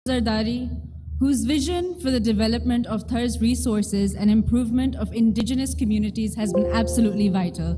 Zardari, whose vision for the development of Thar's resources and improvement of indigenous communities has been absolutely vital.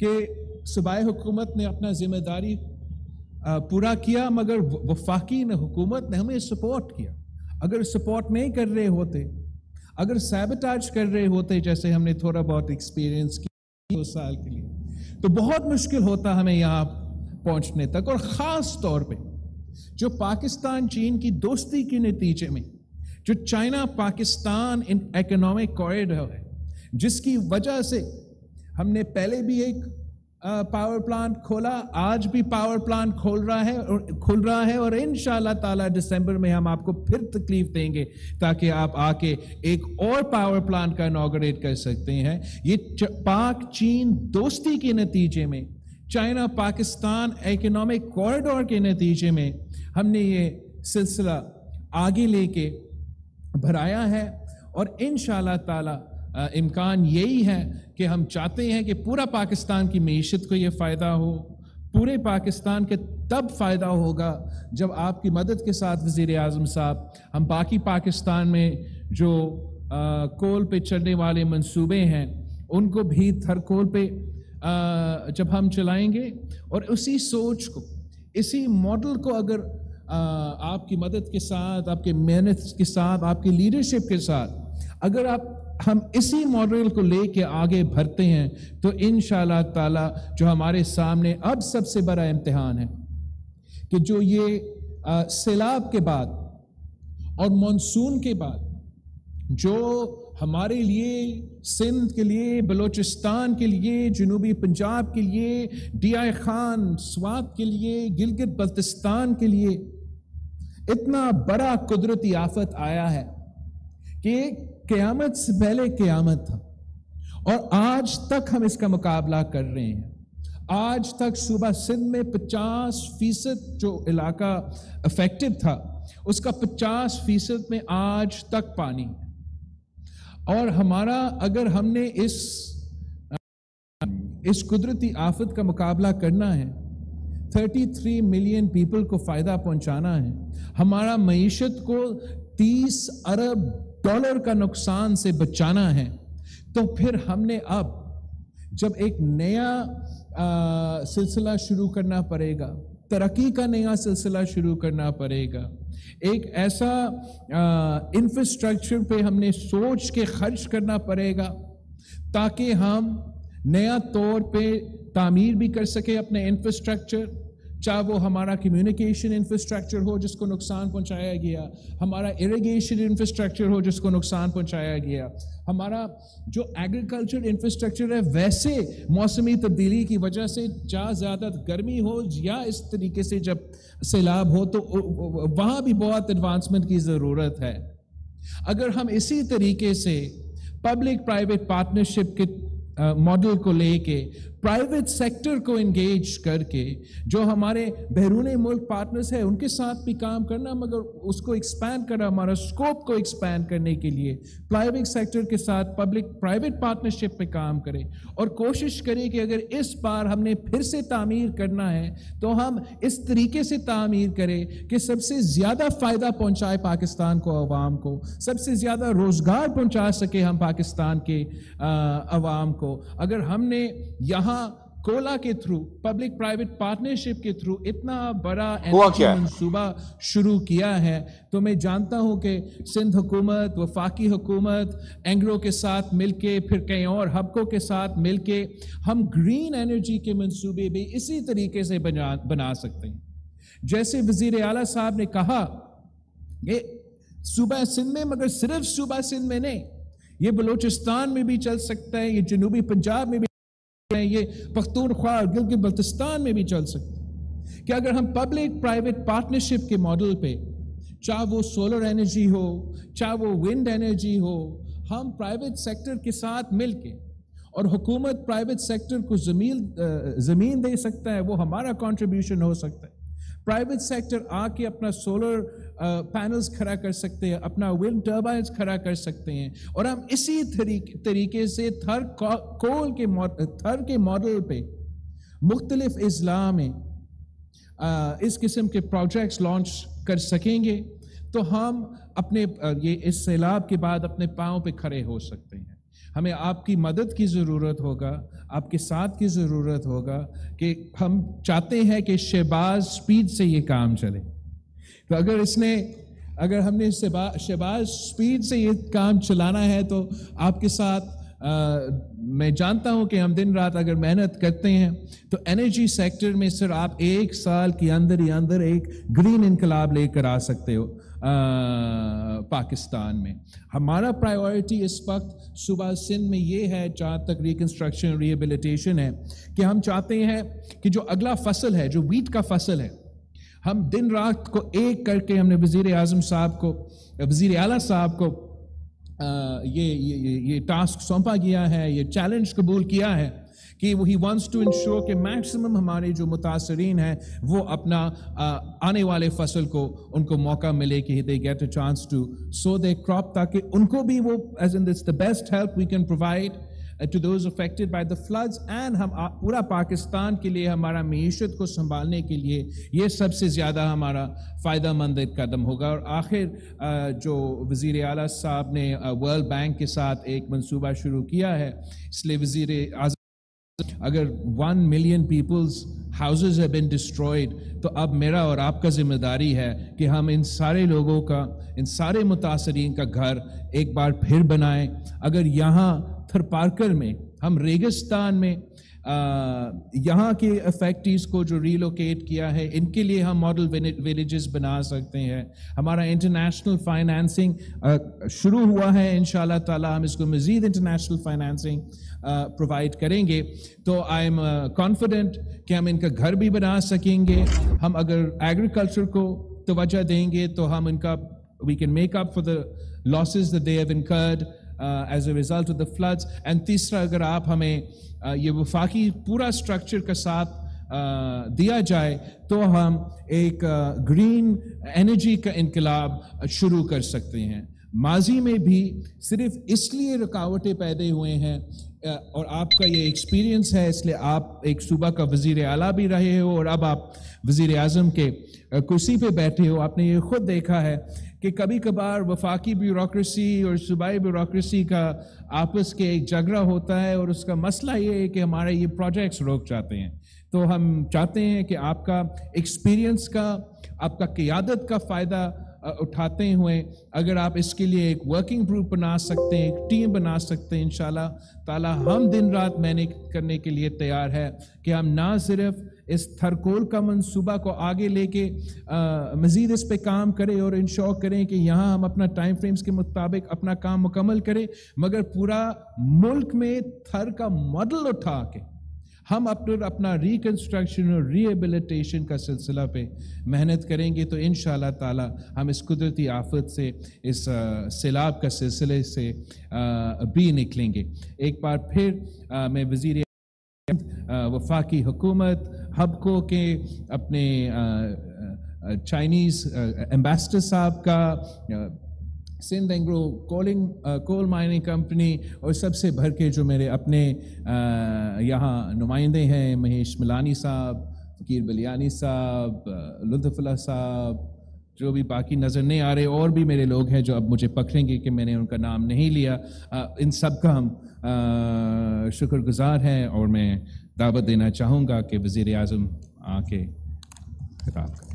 کہ صوبائی حکومت نے اپنا ذمہ داری پورا کیا، مگر وفاقی حکومت نے ہمیں سپورٹ کیا. اگر سپورٹ نہیں کر رہے ہوتے، اگر سیبوٹاج کر رہے ہوتے جیسے ہم نے تھوڑا بہت ایکسپیرینس کیا 2 سال کے لیے، تو بہت مشکل ہوتا ہمیں یہاں پہنچنے تک. اور خاص طور پہ جو پاکستان چین کی دوستی کے نتیجے میں جو چائنا پاکستان اکنامک کوریڈور ہے، جس کی وجہ سے ہم نے پہلے بھی ایک پاور پلانٹ کھولا، آج بھی پاور پلانٹ کھل رہا ہے اور انشاءاللہ تعالی دسمبر میں ہم آپ کو پھر تکلیف دیں گے تاکہ آپ آ کے ایک اور پاور پلانٹ کا انوگریٹ کر سکتے ہیں. یہ پاک چین دوستی کے نتیجے میں، چائنا پاکستان اکنامک کوریڈور کے نتیجے میں ہم نے یہ سلسلہ آگے لے کے بڑھایا ہے. اور انشاءاللہ تعالی امکان یہی ہے کہ ہم چاہتے ہیں کہ پورا پاکستان کی معیشت کو یہ فائدہ ہو. پورے پاکستان کے تب فائدہ ہوگا جب آپ کی مدد کے ساتھ وزیر اعظم صاحب ہم باقی پاکستان میں جو کول پہ چلنے والے منصوبے ہیں ان کو بھی تھرکول پہ جب ہم چلائیں گے. اور اسی سوچ کو، اسی ماڈل کو اگر آپ کی مدد کے ساتھ، آپ کے محنت کے ساتھ، آپ کی لیڈرشپ کے ساتھ اگر ہم اسی ماڈل کو لے کے آگے بڑھتے ہیں تو انشاءاللہ تعالی جو ہمارے سامنے اب سب سے بڑا امتحان ہے کہ جو یہ سیلاب کے بعد اور مانسون کے بعد جو ہمارے لیے، سندھ کے لیے، بلوچستان کے لیے، جنوبی پنجاب کے لیے، ڈی آئی خان سوات کے لیے، گلگت بلتستان کے لیے اتنا بڑا قدرتی آفت آیا ہے کہ قیامت سے پہلے قیامت تھا، اور آج تک ہم اس کا مقابلہ کر رہے ہیں. آج تک صوبہ سندھ میں 50% جو علاقہ افیکٹڈ تھا اس کا 50% میں آج تک پانی. اور ہمارا اگر ہم نے اس قدرتی آفت کا مقابلہ کرنا ہے، 33 ملین پیپل کو فائدہ پہنچانا ہے، ہمارا معیشت کو $30 ارب کا نقصان سے بچانا ہے، تو پھر ہم نے اب جب ایک نیا سلسلہ شروع کرنا پڑے گا، ترقی کا نیا سلسلہ شروع کرنا پڑے گا. ایک ایسا انفراسٹرکچر پہ ہم نے سوچ کے خرچ کرنا پڑے گا تاکہ ہم نیا طور پہ تعمیر بھی کر سکے اپنے انفراسٹرکچر، چاہے وہ ہمارا کمیونیکیشن انفراسٹرکچر ہو جس کو نقصان پہنچایا گیا، ہمارا اریگیشن انفراسٹرکچر ہو جس کو نقصان پہنچایا گیا، ہمارا جو ایگریکلچر انفراسٹرکچر ہے ویسے موسمی تبدیلی کی وجہ سے جہاں زیادہ گرمی ہو یا اس طریقے سے جب سیلاب ہو تو وہاں بھی بہت ایڈوانسمنٹ کی ضرورت ہے. اگر ہم اسی طریقے سے پبلک پرائیویٹ پارٹنرشپ کے ماڈل کو لے کے پرائیویٹ سیکٹر کو انگیج کر کے جو ہمارے بیرون ملک پارٹنرز ہیں ان کے ساتھ بھی کام کرنا، مگر اس کو ایکسپینڈ کرنا، ہمارا اسکوپ کو ایکسپینڈ کرنے کے لیے پرائیویٹ سیکٹر کے ساتھ پبلک پرائیویٹ پارٹنرشپ پہ کام کریں اور کوشش کریں کہ اگر اس بار ہم نے پھر سے تعمیر کرنا ہے تو ہم اس طریقے سے تعمیر کریں کہ سب سے زیادہ فائدہ پہنچائے پاکستان کو، عوام کو، سب سے زیادہ روزگار پہنچا سکے ہم پاکستان کے عوام کو. اگر ہم نے یہاں کولا کے تھرو، پبلک پرائیویٹ پارٹنرشپ کے تھرو اتنا بڑا منصوبہ شروع کیا ہے تو میں جانتا ہوں کہ سندھ حکومت، وفاقی حکومت، اینگرو کے ساتھ مل کے، پھر کئی اور حبکوں کے ساتھ مل کے ہم گرین انرجی کے منصوبے بھی اسی طریقے سے بنا سکتے ہیں. جیسے وزیر اعلیٰ صاحب نے کہا کہ صوبہ سندھ میں، مگر صرف صوبہ سندھ میں نہیں، یہ بلوچستان میں بھی چل سکتا ہے، یہ جنوبی پنجاب میں بھی، یہ پختونخوا اور گلگت بلتستان میں بھی چل سکتا ہے کہ اگر ہم پبلک پرائیویٹ پارٹنرشپ کے ماڈل پہ، چاہے وہ سولر انرجی ہو، چاہے وہ ونڈ انرجی ہو، ہم پرائیویٹ سیکٹر کے ساتھ مل کے، اور حکومت پرائیویٹ سیکٹر کو زمین دے سکتا ہے، وہ ہمارا کنٹریبیوشن ہو سکتا ہے. پرائیویٹ سیکٹر آ کے اپنا سولر پینلز کھڑا کر سکتے ہیں، اپنا ونڈ ٹربائنز کھڑا کر سکتے ہیں، اور ہم اسی طریقے سے تھر کے ماڈل پہ مختلف اضلاع میں اس قسم کے پروجیکٹس لانچ کر سکیں گے تو ہم اپنے اس سیلاب کے بعد اپنے پاؤں پہ کھڑے ہو سکتے ہیں. ہمیں آپ کی مدد کی ضرورت ہوگا, آپ کے ساتھ کی ضرورت ہوگا کہ ہم چاہتے ہیں کہ شہباز سپیڈ سے یہ کام چلے. تو اگر ہم نے شہباز سپیڈ سے یہ کام چلانا ہے تو آپ کے ساتھ میں جانتا ہوں کہ ہم دن رات اگر محنت کرتے ہیں تو انرجی سیکٹر میں سر آپ 1 سال کے اندر ہی اندر ایک گرین انقلاب لے کر آ سکتے ہو پاکستان میں. ہمارا پرائیورٹی اس وقت صوبہ سندھ میں یہ ہے, جہاں تک ریکنسٹرکشن ریہیبلیٹیشن ہے, کہ ہم چاہتے ہیں کہ جو اگلا فصل ہے, جو ویٹ کا فصل ہے, ہم دن رات کو ایک کر کے, ہم نے وزیر اعظم صاحب کو, وزیر اعلیٰ صاحب کو یہ ٹاسک سونپا گیا ہے, یہ چیلنج قبول کیا ہے کہ he wants to ensure کہ میکسیمم ہمارے جو متاثرین ہیں وہ اپنا آنے والے فصل کو ان کو موقع ملے کہ they get a chance to sow their crop, تاکہ ان کو بھی وہ as in this the best help we can provide to those affected by the floods, and ہم پورا پاکستان کے لیے ہمارا معیشت کو سنبھالنے کے لیے یہ سب سے زیادہ ہمارا فائدہ مند قدم ہوگا. اور آخر جو وزیر اعلیٰ صاحب نے ورلڈ بینک کے ساتھ ایک منصوبہ شروع کیا ہے, اس لیے وزیر اعظم اگر 1 million people's houses have been destroyed, تو اب میرا اور آپ کا ذمہ داری ہے کہ ہم ان سارے لوگوں کا, ان سارے متاثرین کا گھر ایک بار پھر بنائیں. اگر یہاں تھرپارکر میں, ہم ریگستان میں یہاں کے افیکٹیز کو جو ریلوکیٹ کیا ہے, ان کے لیے ہم ماڈل ویلیجز بنا سکتے ہیں. ہمارا انٹرنیشنل فائنانسنگ شروع ہوا ہے, انشاءاللہ تعالی ہم اس کو مزید انٹرنیشنل فائنانسنگ پرووائڈ کریں گے. تو آئی ایم کانفیڈنٹ کہ ہم ان کا گھر بھی بنا سکیں گے. ہم اگر ایگریکلچر کو توجہ دیں گے تو ہم ان کا we can make up for the losses that they have incurred as a result of the floods. And تیسرا, اگر آپ ہمیں یہ وفاقی پورا اسٹرکچر کا ساتھ دیا جائے تو ہم ایک گرین انرجی کا انقلاب شروع کر سکتے ہیں. ماضی میں بھی صرف اس لیے رکاوٹیں پیدا ہوئے ہیں, اور آپ کا یہ ایکسپیرینس ہے, اس لیے آپ ایک صوبہ کا وزیر اعلیٰ بھی رہے ہو اور اب آپ وزیر اعظم کے کرسی پہ بیٹھے ہو. آپ نے یہ خود دیکھا ہے کہ کبھی کبھار وفاقی بیوروکریسی اور صوبائی بیوروکریسی کا آپس کے ایک جھگڑا ہوتا ہے, اور اس کا مسئلہ یہ ہے کہ ہمارے یہ پروجیکٹس روک جاتے ہیں. تو ہم چاہتے ہیں کہ آپ کا ایکسپیرینس کا, آپ کا قیادت کا فائدہ اٹھاتے ہوئے اگر آپ اس کے لیے ایک ورکنگ گروپ بنا سکتے ہیں, ایک ٹیم بنا سکتے ہیں, انشاءاللہ تعالی ہم دن رات محنت کرنے کے لیے تیار ہے کہ ہم نہ صرف اس تھرکول کا منصوبہ کو آگے لے کے مزید اس پہ کام کریں اور انشور کریں کہ یہاں ہم اپنا ٹائم فریمز کے مطابق اپنا کام مکمل کریں, مگر پورا ملک میں تھر کا ماڈل اٹھا کے ہم اپنا ریکنسٹرکشن اور ریہیبلیٹیشن کا سلسلہ پہ محنت کریں گے. تو انشاءاللہ تعالی ہم اس قدرتی آفت سے, اس سیلاب کا سلسلے سے بھی نکلیں گے. ایک بار پھر میں وزیر وفاقی حکومت ہبکو کے اپنے چائنیز ایمبیسڈر صاحب کا, سندھ اینگرو کول مائننگ کمپنی, اور سب سے بھر کے جو میرے اپنے یہاں نمائندے ہیں, مہیش ملانی صاحب, فقیر بلیانی صاحب, لطف اللہ صاحب, جو بھی باقی نظر نہیں آ رہے, اور بھی میرے لوگ ہیں جو اب مجھے پکڑیں گے کہ میں نے ان کا نام نہیں لیا, ان سب کا ہم شکر گزار ہیں. اور میں دعوت دینا چاہوں گا کہ وزیر اعظم آ کے خطاب کریں.